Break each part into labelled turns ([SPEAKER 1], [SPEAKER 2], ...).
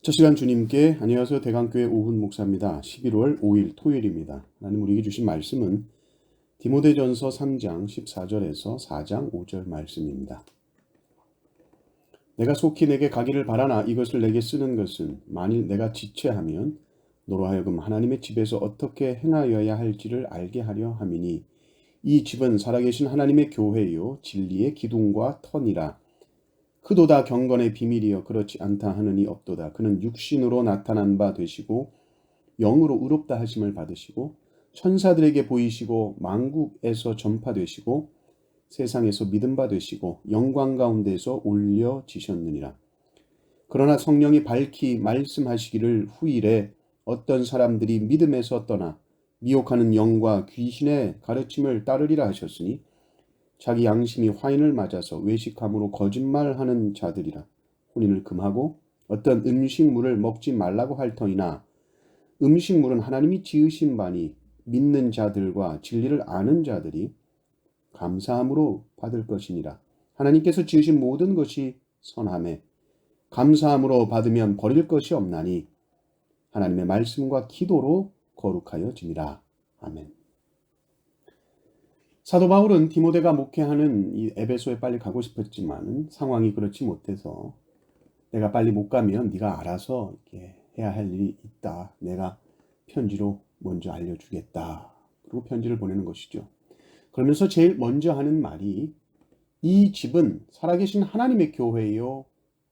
[SPEAKER 1] 첫 시간 주님께 안녕하세요. 대강교회 오훈 목사입니다. 11월 5일 토요일입니다. 하나님 우리에게 주신 말씀은 디모데전서 3장 14절에서 4장 5절 말씀입니다. 내가 속히 내게 가기를 바라나 이것을 내게 쓰는 것은 만일 내가 지체하면 너로 하여금 하나님의 집에서 어떻게 행하여야 할지를 알게 하려 함이니 이 집은 살아계신 하나님의 교회요 진리의 기둥과 터니라. 그도다 경건의 비밀이여 그렇지 않다 하느니 없도다. 그는 육신으로 나타난 바 되시고 영으로 의롭다 하심을 받으시고 천사들에게 보이시고 만국에서 전파되시고 세상에서 믿음 바 되시고 영광 가운데서 올려지셨느니라. 그러나 성령이 밝히 말씀하시기를 후일에 어떤 사람들이 믿음에서 떠나 미혹하는 영과 귀신의 가르침을 따르리라 하셨으니 자기 양심이 화인을 맞아서 외식함으로 거짓말하는 자들이라. 혼인을 금하고 어떤 음식물을 먹지 말라고 할 터이나 음식물은 하나님이 지으신 바니 믿는 자들과 진리를 아는 자들이 감사함으로 받을 것이니라. 하나님께서 지으신 모든 것이 선하매 감사함으로 받으면 버릴 것이 없나니 하나님의 말씀과 기도로 거룩하여지니라. 아멘. 사도 바울은 디모데가 목회하는 이 에베소에 빨리 가고 싶었지만 상황이 그렇지 못해서 내가 빨리 못 가면 네가 알아서 이렇게 해야 할 일이 있다. 내가 편지로 먼저 알려주겠다. 그리고 편지를 보내는 것이죠. 그러면서 제일 먼저 하는 말이 이 집은 살아계신 하나님의 교회요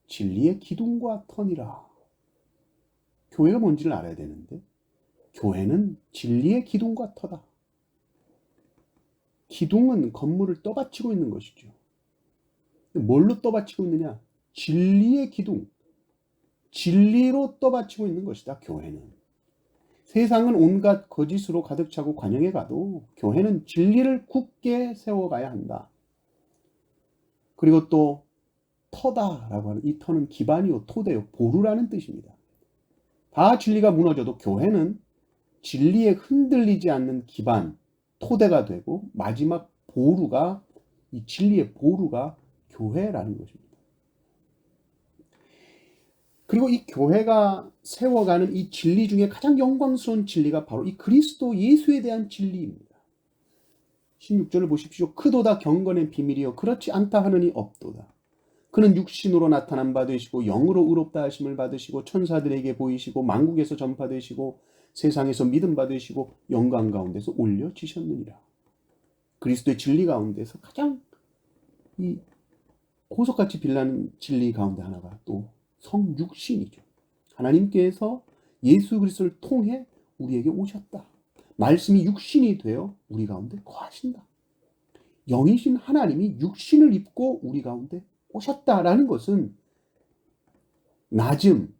[SPEAKER 1] 진리의 기둥과 터니라. 교회가 뭔지를 알아야 되는데 교회는 진리의 기둥과 터다. 기둥은 건물을 떠받치고 있는 것이죠. 뭘로 떠받치고 있느냐? 진리의 기둥. 진리로 떠받치고 있는 것이다, 교회는. 세상은 온갖 거짓으로 가득 차고 관영에 가도 교회는 진리를 굳게 세워가야 한다. 그리고 또 터다라고 하는 이 터는 기반이요, 토대요, 보루라는 뜻입니다. 다 진리가 무너져도 교회는 진리에 흔들리지 않는 기반, 토대가 되고 마지막 보루가 이 진리의 보루가 교회라는 것입니다. 그리고 이 교회가 세워가는 이 진리 중에 가장 영광스러운 진리가 바로 이 그리스도 예수에 대한 진리입니다. 16절을 보십시오. 크도다 경건의 비밀이요 그렇지 않다 하느니 없도다. 그는 육신으로 나타난 바 되시고 영으로 의롭다 하심을 받으시고 천사들에게 보이시고 만국에서 전파되시고 세상에서 믿음 받으시고 영광 가운데서 올려지셨느니라. 그리스도의 진리 가운데서 가장 이 보석같이 빛나는 진리 가운데 하나가 또 성육신이죠. 하나님께서 예수 그리스도를 통해 우리에게 오셨다. 말씀이 육신이 되어 우리 가운데 거하신다. 영이신 하나님이 육신을 입고 우리 가운데 오셨다라는 것은 낮음,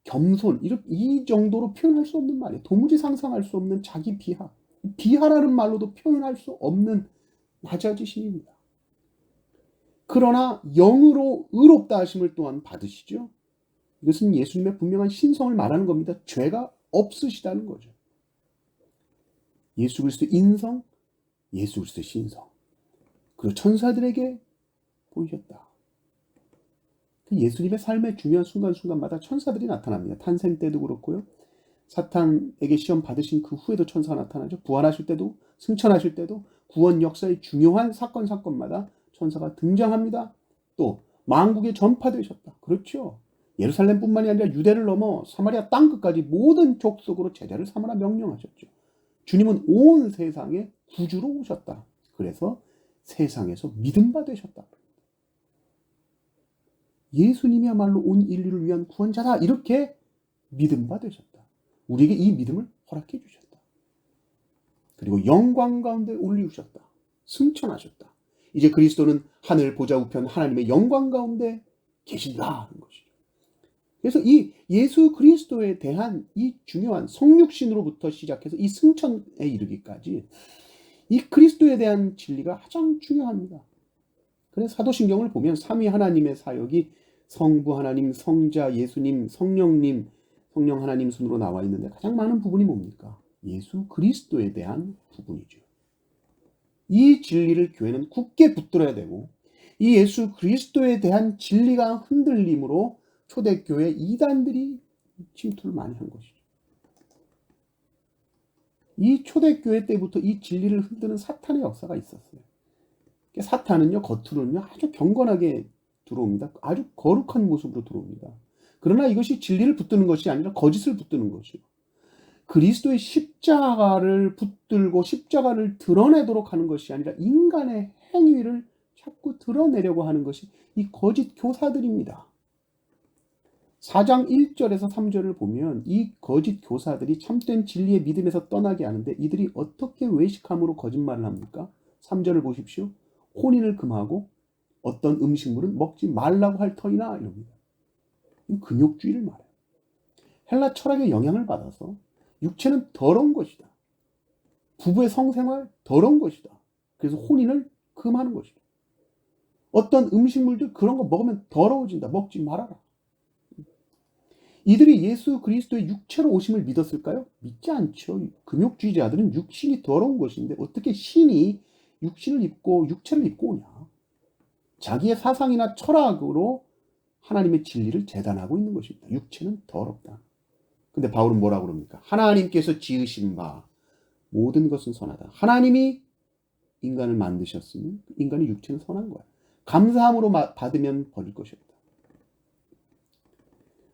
[SPEAKER 1] 겸손 이 정도로 표현할 수 없는 말이에요. 도무지 상상할 수 없는 자기 비하. 비하라는 말로도 표현할 수 없는 낮아지심입니다. 그러나 영으로 의롭다 하심을 또한 받으시죠. 이것은 예수님의 분명한 신성을 말하는 겁니다. 죄가 없으시다는 거죠. 예수 그리스도의 인성, 예수 그리스도의 신성. 그리고 천사들에게 보이셨다. 예수님의 삶의 중요한 순간순간마다 천사들이 나타납니다. 탄생 때도 그렇고요. 사탄에게 시험 받으신 그 후에도 천사가 나타나죠. 부활하실 때도 승천하실 때도 구원 역사의 중요한 사건마다 천사가 등장합니다. 또 만국에 전파되셨다. 그렇죠. 예루살렘뿐만이 아니라 유대를 넘어 사마리아 땅끝까지 모든 족속으로 제자를 삼으라 명령하셨죠. 주님은 온 세상에 구주로 오셨다. 그래서 세상에서 믿음 받으셨다. 예수님이야말로 온 인류를 위한 구원자다. 이렇게 믿음 받으셨다. 우리에게 이 믿음을 허락해 주셨다. 그리고 영광 가운데 올리우셨다. 승천하셨다. 이제 그리스도는 하늘 보좌 우편 하나님의 영광 가운데 계신다 하는 것이죠. 그래서 이 예수 그리스도에 대한 이 중요한 성육신으로부터 시작해서 이 승천에 이르기까지 이 그리스도에 대한 진리가 가장 중요합니다. 그래서 사도신경을 보면 삼위 하나님의 사역이 성부 하나님, 성자 예수님, 성령님, 성령 하나님 순으로 나와 있는데 가장 많은 부분이 뭡니까? 예수 그리스도에 대한 부분이죠. 이 진리를 교회는 굳게 붙들어야 되고 이 예수 그리스도에 대한 진리가 흔들림으로 초대교회 이단들이 침투를 많이 한 것이죠. 이 초대교회 때부터 이 진리를 흔드는 사탄의 역사가 있었어요. 사탄은요, 겉으로는요, 아주 경건하게 들어옵니다. 아주 거룩한 모습으로 들어옵니다. 그러나 이것이 진리를 붙드는 것이 아니라 거짓을 붙드는 것이요. 그리스도의 십자가를 붙들고 십자가를 드러내도록 하는 것이 아니라 인간의 행위를 자꾸 드러내려고 하는 것이 이 거짓 교사들입니다. 4장 1절에서 3절을 보면 이 거짓 교사들이 참된 진리의 믿음에서 떠나게 하는데 이들이 어떻게 외식함으로 거짓말을 합니까? 3절을 보십시오. 혼인을 금하고 어떤 음식물은 먹지 말라고 할 터이나 이럽니다. 금욕주의를 말해요. 헬라 철학의 영향을 받아서 육체는 더러운 것이다. 부부의 성생활 더러운 것이다. 그래서 혼인을 금하는 것이다. 어떤 음식물들 그런 거 먹으면 더러워진다. 먹지 말아라. 이들이 예수 그리스도의 육체로 오심을 믿었을까요? 믿지 않죠. 금욕주의자들은 육신이 더러운 것인데 어떻게 신이 육신을 입고 육체를 입고 오냐. 자기의 사상이나 철학으로 하나님의 진리를 재단하고 있는 것입니다. 육체는 더럽다. 근데 바울은 뭐라고 그럽니까? 하나님께서 지으신 바 모든 것은 선하다. 하나님이 인간을 만드셨으면 인간의 육체는 선한 거야. 감사함으로 받으면 버릴 것이 없다.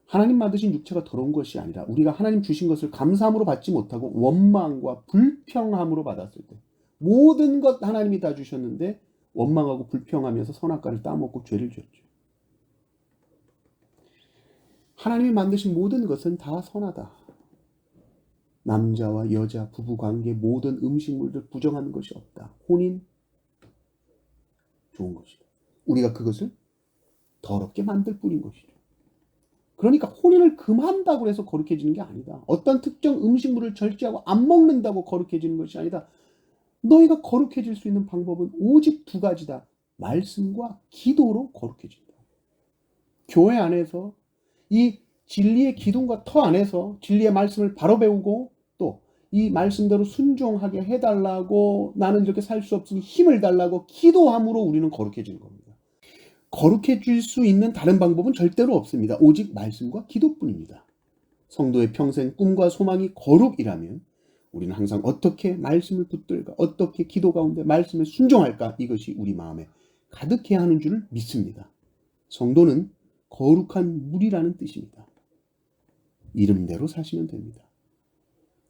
[SPEAKER 1] 하나님 만드신 육체가 더러운 것이 아니라 우리가 하나님 주신 것을 감사함으로 받지 못하고 원망과 불평함으로 받았을 때 모든 것 하나님이 다 주셨는데 원망하고 불평하면서 선악과를 따먹고 죄를 지었죠. 하나님이 만드신 모든 것은 다 선하다. 남자와 여자, 부부관계, 모든 음식물들 부정하는 것이 없다. 혼인 좋은 것이다. 우리가 그것을 더럽게 만들 뿐인 것이죠. 그러니까 혼인을 금한다고 해서 거룩해지는 게 아니다. 어떤 특정 음식물을 절제하고 안 먹는다고 거룩해지는 것이 아니다. 너희가 거룩해질 수 있는 방법은 오직 두 가지다. 말씀과 기도로 거룩해진다. 교회 안에서 이 진리의 기둥과 터 안에서 진리의 말씀을 바로 배우고 또 이 말씀대로 순종하게 해달라고 나는 이렇게 살 수 없으니 힘을 달라고 기도함으로 우리는 거룩해지는 겁니다. 거룩해질 수 있는 다른 방법은 절대로 없습니다. 오직 말씀과 기도뿐입니다. 성도의 평생 꿈과 소망이 거룩이라면 우리는 항상 어떻게 말씀을 붙들까, 어떻게 기도 가운데 말씀에 순종할까, 이것이 우리 마음에 가득해야 하는 줄을 믿습니다. 성도는 거룩한 물이라는 뜻입니다. 이름대로 사시면 됩니다.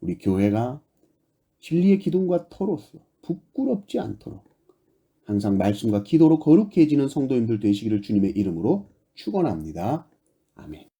[SPEAKER 1] 우리 교회가 진리의 기둥과 터로서 부끄럽지 않도록 항상 말씀과 기도로 거룩해지는 성도님들 되시기를 주님의 이름으로 축원합니다. 아멘.